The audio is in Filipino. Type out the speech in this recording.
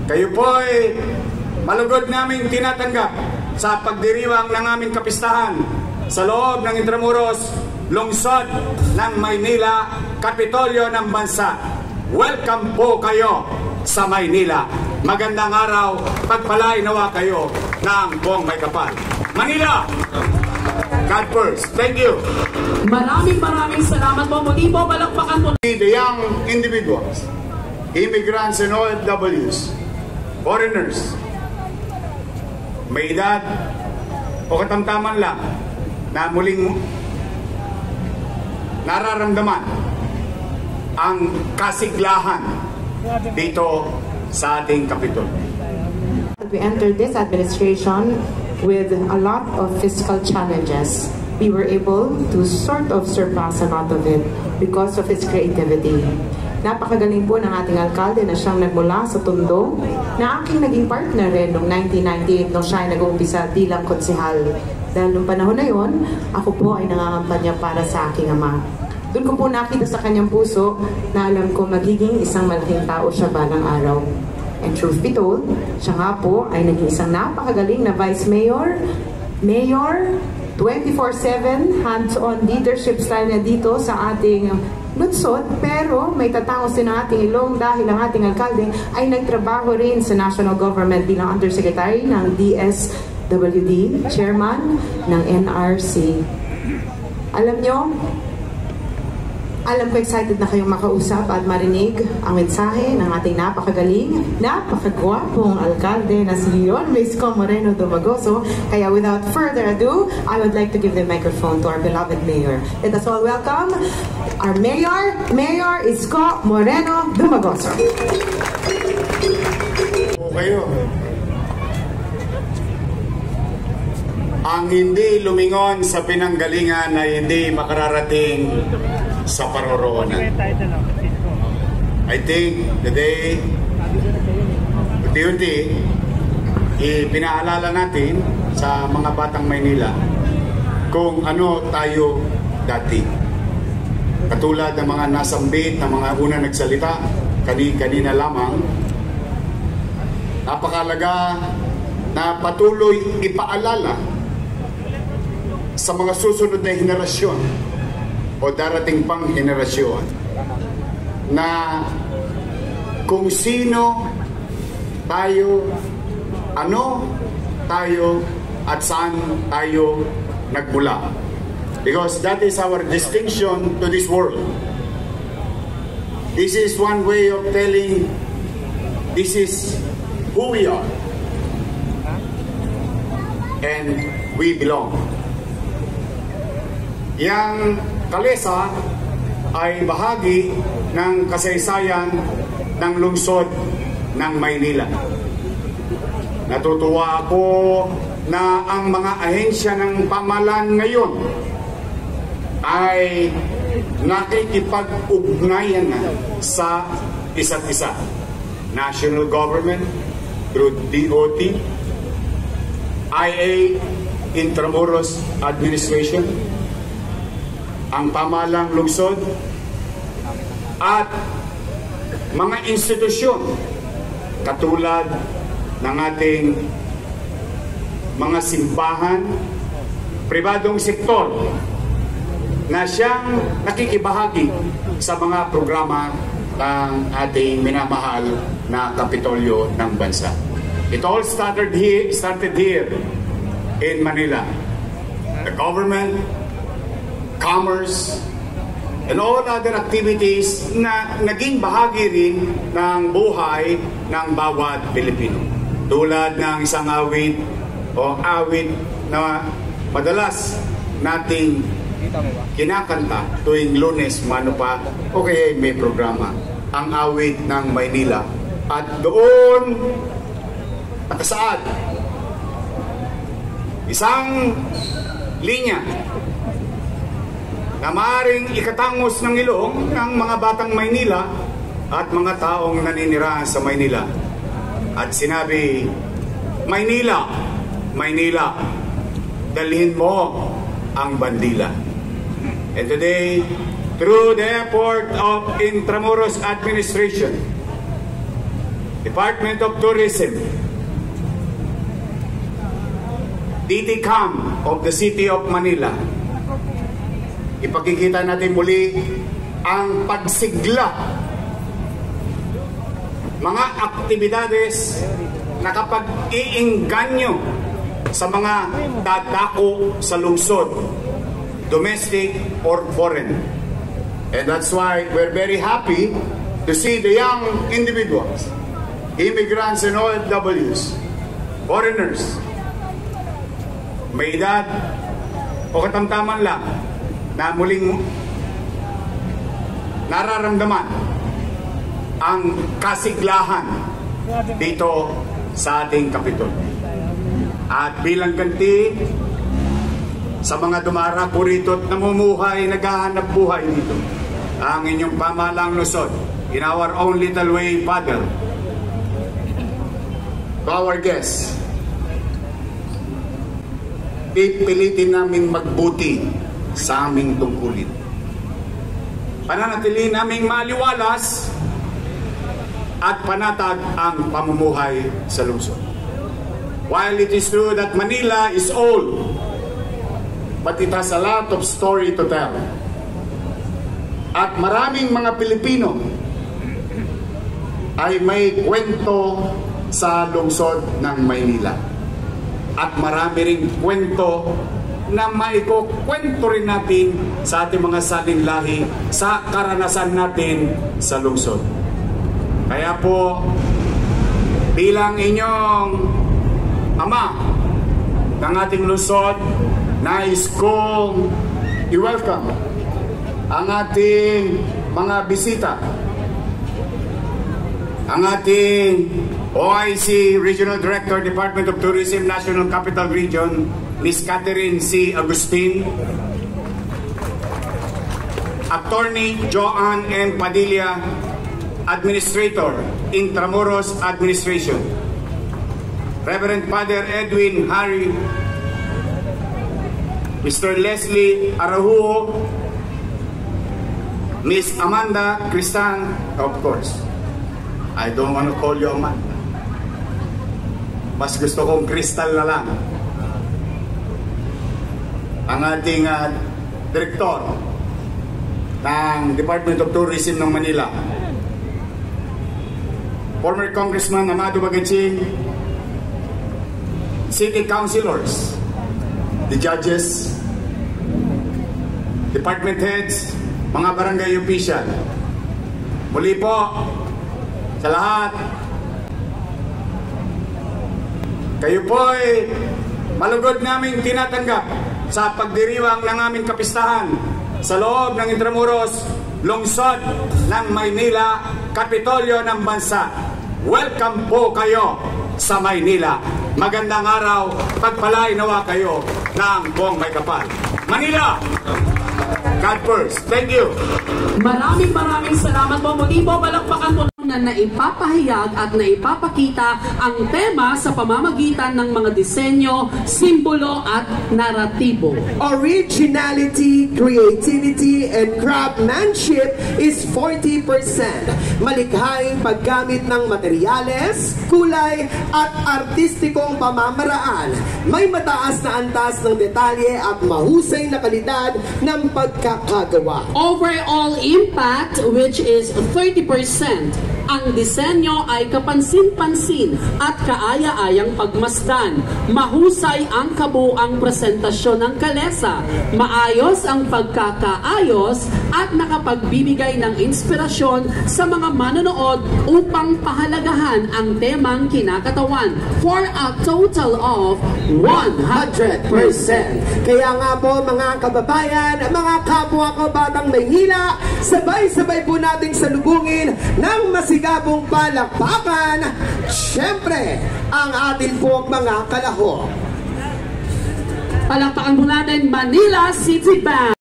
Kayo po ay malugod naming tinatanggap sa pagdiriwang ng aming kapistahan sa loob ng Intramuros, lungsod ng Maynila, Kapitolyo ng bansa. Welcome po kayo sa Maynila. Magandang araw, pagpalain nawa kayo ng buong may kapal. Manila! God first. Thank you. Maraming salamat po. Muli po, palakpakan po. The young individuals, immigrants and OFWs, foreigners, may edad o katamtaman lang na muling nararamdaman ang kasiglahan dito sa ating Kapitol. We entered this administration with a lot of fiscal challenges. We were able to sort of surpass a lot of it because of his creativity. Napakagaling po ng ating alkalde na siyang nagmula sa Tondo, na aking naging partner rin noong 1998 nung siya ay nag-uumpisa bilang konsehal. Dahil noong panahon na yon, ako po ay nangangampanya para sa aking ama. Doon ko po nakita sa kanyang puso na alam ko magiging isang malaking tao siya balang araw. And truth be told, siya nga po ay naging isang napakagaling na Vice Mayor, 24/7, hands-on leadership style niya dito sa ating lunsod, pero may tatangos din ang ating ilong dahil ang ating alkalde ay nagtrabaho rin sa national government bilang undersecretary ng DSWD, chairman ng NRC. Alam ko excited na kayong makausap at marinig ang mensahe ng ating napakagaling, napakagwapong alkalde na si Leon Isko Moreno Dumagoso. Kaya without further ado, I would like to give the microphone to our beloved Mayor. Let us all welcome our Mayor Isko Moreno Dumagoso. Kayo. Ang hindi lumingon sa pinanggalingan ay hindi makararating sa paroroonan. I think today, unti-unti, ipinaalala natin sa mga batang Maynila kung ano tayo dati. Katulad ng mga nasambit, ng mga unang nagsalita, kanina lamang, napakalaga na patuloy ipaalala sa mga susunod na henerasyon o darating pang henerasyon na kung sino tayo, ano tayo, at saan tayo nagmula. Because that is our distinction to this world. This is one way of telling this is who we are. And we belong. Yang kalesa ay bahagi ng kasaysayan ng lungsod ng Maynila. Natutuwa ako na ang mga ahensya ng pamahalaan ngayon ay nakikipag-ugnayan na sa isa't isa. National government through DOT, IA, Intramuros Administration, ang pamahalang lungsod, at mga institusyon katulad ng ating mga simbahan, pribadong sektor na siyang nakikibahagi sa mga programa ng ating minamahal na Kapitolyo ng bansa. It all started here in Manila. The government, commerce, and all other activities na naging bahagi rin ng buhay ng bawat Pilipino. Tulad ng isang awit na madalas nating kinakanta tuwing Lunes, mano pa, o kaya may programa, ang awit ng Maynila. At doon nakasaad isang linya na maaaring ikatangos ng ilong ng mga batang Maynila at mga taong naninirahan sa Maynila. At sinabi, Maynila, Maynila, dalhin mo ang bandila. And today, through the effort of Intramuros Administration, Department of Tourism, DTCAM of the City of Manila, ipakikita natin muli ang pagsigla, mga aktibidades na kapag iingganyo sa mga dadako sa lungsod, domestic or foreign. And that's why we're very happy to see the young individuals, immigrants and OFWs, foreigners, may edad o katamtaman lang na muling nararamdaman ang kasiglahan dito sa ating Kapitol. At bilang ganti sa mga dumarako rito at namumuhay, naghahanap buhay dito, ang inyong pamahalang lungsod, in our own little way, Father, to our guests, pipilitin namin magbuti sa aming tungkulin. Pananatili naming maliwalas at panatag ang pamumuhay sa lungsod. While it is true that Manila is old, but it has a lot of story to tell. At maraming mga Pilipino ay may kwento sa lungsod ng Maynila. At marami ring kwento na maikukwento rin natin sa ating mga saling lahi sa karanasan natin sa lungsod. Kaya po, bilang inyong ama ng ating lungsod, nais kong i-welcome ang ating mga bisita, ang ating OIC Regional Director, Department of Tourism, National Capital Region, Ms. Catherine C. Agustin, Attorney Joanne M. Padilla, Administrator, Intramuros Administration, Reverend Father Edwin Harry, Mr. Leslie Arahuo, Ms. Amanda Cristan, of course. I don't want to call you Amanda. Mas gusto kong Crystal na lang. Ang ating Direktor ng Department of Tourism ng Manila, former Congressman Amado Bagaching, City Councilors, the judges, department heads, mga barangay official. Muli po, sa lahat, kayo po ay malugod naming tinatanggap sa pagdiriwang ng aming kapistahan sa loob ng Intramuros, lungsod ng Maynila, Kapitolyo ng bansa. Welcome po kayo sa Maynila. Magandang araw, pagpalain nawa kayo ng buong may kapal. Manila! God first. Thank you. Maraming salamat po. Muli po, balakpakan po na naipapahayag at naipapakita ang tema sa pamamagitan ng mga disenyo, simbolo at naratibo. Originality, creativity, and craftsmanship is 40%. Malikhaing paggamit ng materyales, kulay, at artistikong pamamaraan. May mataas na antas ng detalye at mahusay na kalidad ng pagkakagawa. Overall impact, which is 30%. Ang disenyo ay kapansin-pansin at kaaya-ayang pagmasdan. Mahusay ang kabuang presentasyon ng kalesa. Maayos ang pagkakaayos at nakapagbibigay ng inspirasyon sa mga manonood upang pahalagahan ang temang kinakatawan for a total of 100%. Kaya nga po mga kababayan, mga kapwa ko Batang Maynila, sabay-sabay po nating salubungin ng masigabong palakpakan, syempre, ang atin pong mga kalahok. Palakpakan po natin Manila City Band.